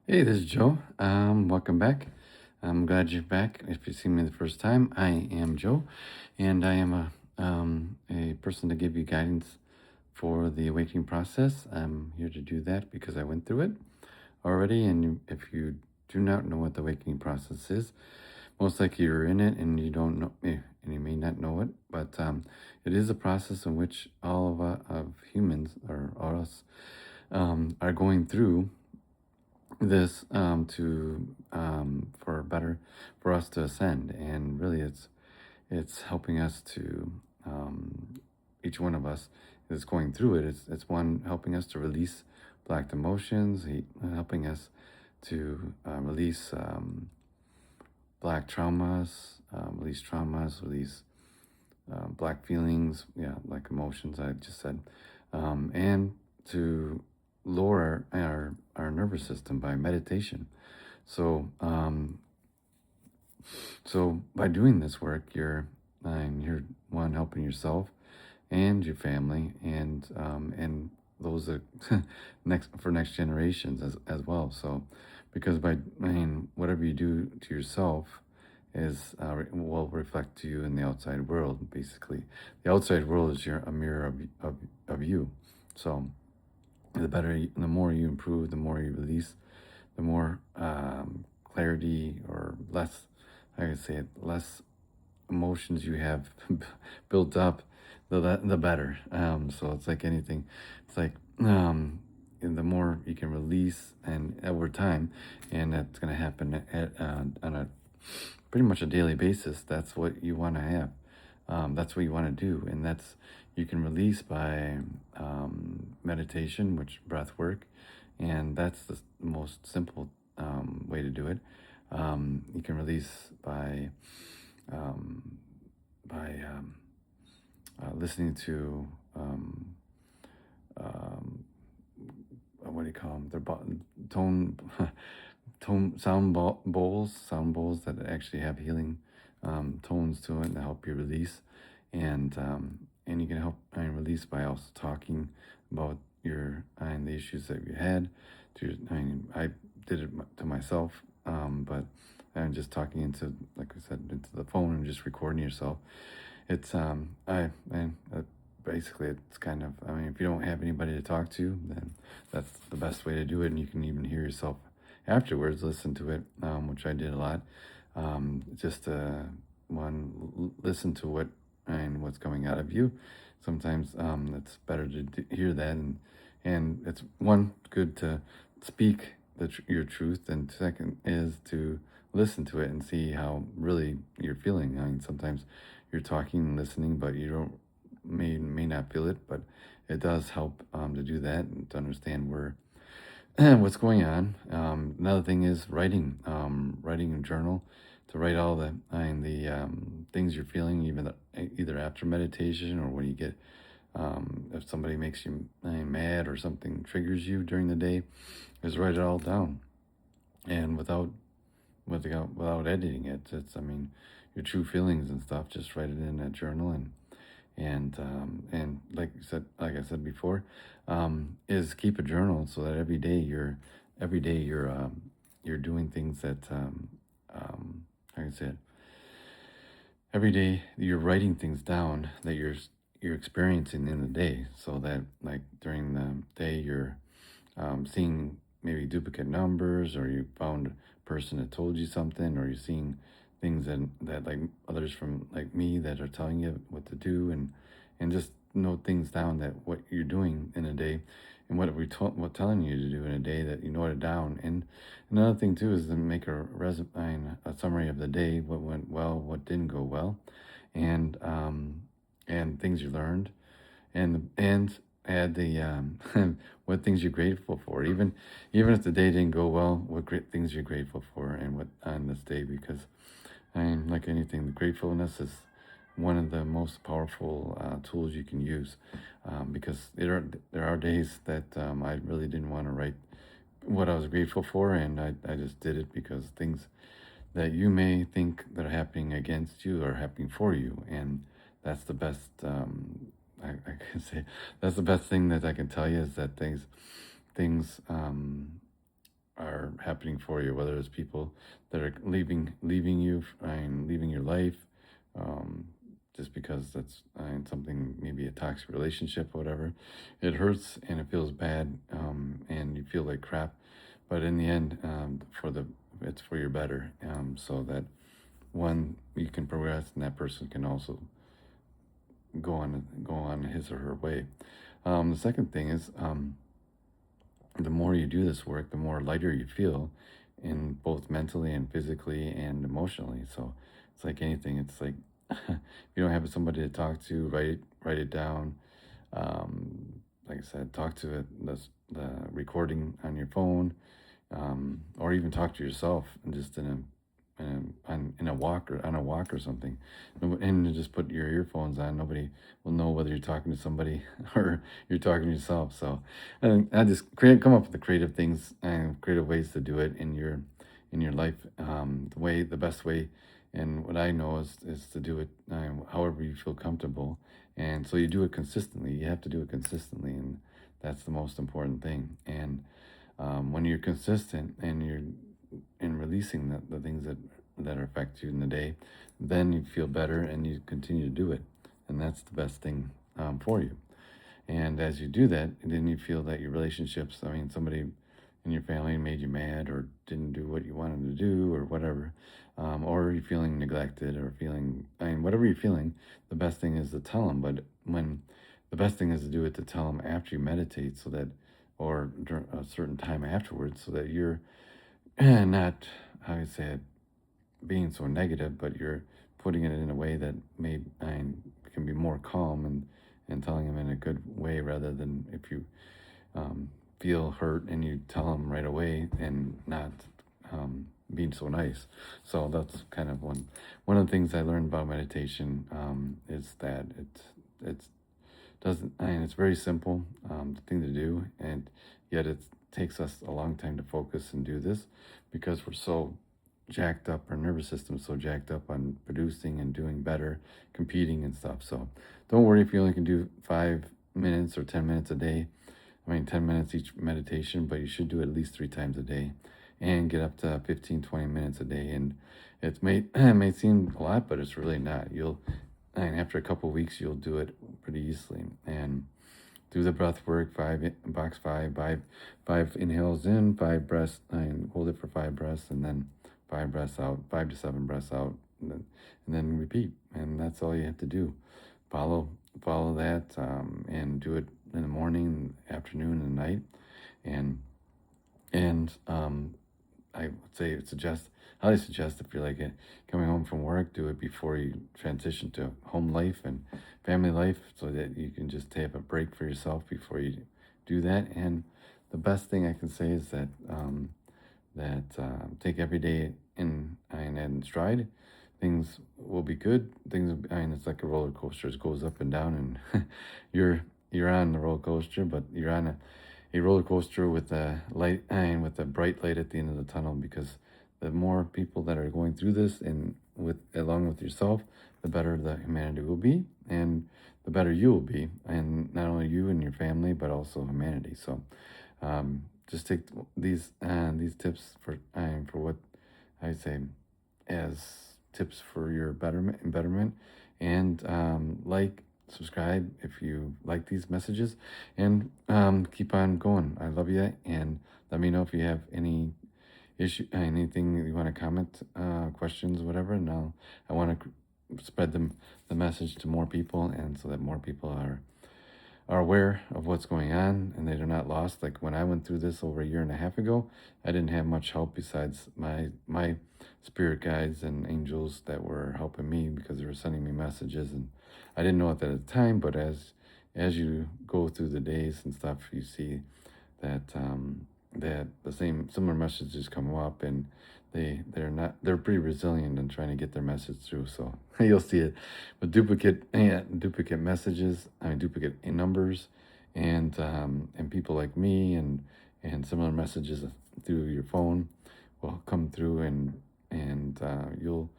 Hey, this is Joe. Welcome back. I'm glad you're back. If you see me the first time, I am Joe, and I am a person to give you guidance for the awakening process. I'm here to do that because I went through it already. And if you do not know what the awakening process is, most likely you're in it and you don't know, and you may not know it. But it is a process in which all of humans or all us are going through this to for better for us to ascend, and really it's helping us to each one of us is going through it. It's one helping us to release black emotions, helping us to release black traumas, release black feelings, yeah, like emotions I just said, and to lower our nervous system by meditation. So, so by doing this work, you're one helping yourself and your family, and those that next generations as well. So, because whatever you do to yourself is will reflect to you in the outside world. Basically, the outside world is a mirror of you. So, the more you improve, the more you release, the more clarity or less, I could say it, less emotions you have built up, the better. So it's like anything. It's like and the more you can release and over time, and that's going to happen on a pretty much a daily basis. That's what you want to have. That's what you want to do, and that's you can release by meditation, which breath work, and that's the most simple way to do it. You can release um, by listening to um, what do you call them? They're tone sound bowls that actually have healing tones to it and help you release, and you can help release by also talking about your and the issues that you had. I did it to myself, but I'm just talking into, like I said, into the phone and just recording yourself. It's I and basically it's kind of, if you don't have anybody to talk to, then that's the best way to do it, and you can even hear yourself afterwards, listen to it, which I did a lot. Just listen to what's coming out of you. Sometimes it's better to hear that, and it's one good to speak your truth, and second is to listen to it and see how really you're feeling. Sometimes you're talking and listening, but you don't may not feel it, but it does help to do that and to understand where what's going on. Another thing is writing, writing a journal to write all the things you're feeling, even either after meditation or when you get if somebody makes you mad or something triggers you during the day, is write it all down, and without editing it. It's your true feelings and stuff. Just write it in a journal, and like I said before, is keep a journal so that every day you're doing things that like I said, every day you're writing things down that you're experiencing in the day, so that like during the day you're seeing maybe duplicate numbers, or you found a person that told you something, or you're seeing things that like others from like me that are telling you what to do, and just note things down, that what you're doing in a day and what telling you to do in a day, that you note it down. And another thing too is to make a summary of the day, what went well, what didn't go well, and things you learned, and add the what things you're grateful for, even if the day didn't go well, what great things you're grateful for and what on this day. Because like anything, the gratefulness is one of the most powerful tools you can use, because there are days that I really didn't want to write what I was grateful for, and I just did it because things that you may think that are happening against you are happening for you, and that's the best. I can say that's the best thing that I can tell you, is that things are happening for you, whether it's people that are leaving you and leaving your life, um, just because that's something, maybe a toxic relationship or whatever. It hurts and it feels bad, and you feel like crap, but in the end, it's for your better, so that one, you can progress and that person can also go on his or her way. The second thing is, the more you do this work, the more lighter you feel, in both mentally and physically and emotionally. So it's like anything. It's like if you don't have somebody to talk to, write it down. Like I said, talk to the recording on your phone, or even talk to yourself, and just in a walk or on a walk or something, and you just put your earphones on. Nobody will know whether you're talking to somebody or you're talking to yourself. So I just come up with the creative things and creative ways to do it in your life, the best way. And what I know is to do it however you feel comfortable, and so you do it consistently. You have to do it consistently, and that's the most important thing. And when you're consistent and you're in releasing the things that affect you in the day, then you feel better and you continue to do it. And that's the best thing for you. And as you do that, then you feel that your relationships, somebody in your family made you mad or didn't do what you wanted to do or whatever, or you're feeling neglected or whatever you're feeling, the best thing is to tell them. But the best thing is to do it, to tell them after you meditate, so that, or during a certain time afterwards, so that you're not, how you say it, being so negative, but you're putting it in a way that can be more calm, and telling them in a good way, rather than if you feel hurt and you tell them right away and not being so nice. So that's kind of one of the things I learned about meditation, is that it's doesn't I mean it's very simple thing to do, and yet it takes us a long time to focus and do this, because we're so jacked up, our nervous system's so jacked up on producing and doing better, competing and stuff. So don't worry if you only can do 5 minutes or 10 minutes a day. 10 minutes each meditation, but you should do it at least 3 times a day, and get up to 15-20 minutes a day. And it may seem a lot, but it's really not. And after a couple of weeks, you'll do it pretty easily. And do the breath work, five inhales in, 5 breaths, and hold it for 5 breaths, and then 5 breaths out, 5 to 7 breaths out, and then repeat. And that's all you have to do. Follow that, and do it in the morning, afternoon, and night. And I would highly suggest, if you're like coming home from work, do it before you transition to home life and family life, so that you can just take a break for yourself before you do that. And the best thing I can say is that take every day in stride. Things will be good. It's like a roller coaster. It goes up and down, and you're on the roller coaster, but you're on a roller coaster with a light and with a bright light at the end of the tunnel, because the more people that are going through this, and along with yourself, the better the humanity will be, and the better you will be, and not only you and your family, but also humanity. So just take these tips for what I say as tips for your betterment, and subscribe if you like these messages, and keep on going. I love you, and let me know if you have any anything you want to comment, questions, whatever. And I want to spread the message to more people, and so that more people are aware of what's going on, and they're not lost. Like when I went through this over a year and a half ago, I didn't have much help besides my spirit guides and angels that were helping me, because they were sending me messages, and I didn't know it at the time. But as you go through the days and stuff, you see that that the similar messages come up, and they're pretty resilient in trying to get their message through. So you'll see it with duplicate messages, duplicate numbers, and people like me, and similar messages through your phone will come through, and you'll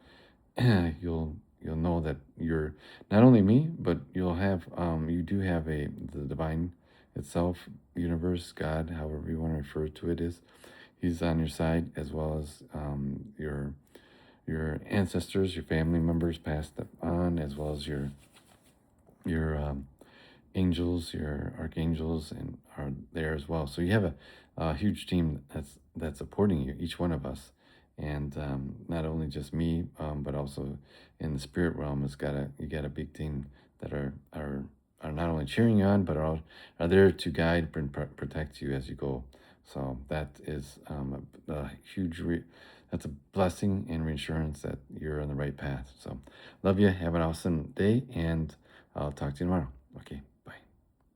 you'll know that you're not only me, but you do have the divine itself, universe, God, however you want to refer to it, is He's on your side, as well as your ancestors, your family members passed on, as well as your angels, your archangels, and are there as well. So you have a huge team that's supporting you, each one of us, and not only just me, but also in the spirit realm, you got a big team that are not only cheering you on, but are there to guide and protect you as you go. So that is a huge. That's a blessing and reassurance that you're on the right path. So, love you. Have an awesome day, and I'll talk to you tomorrow. Okay.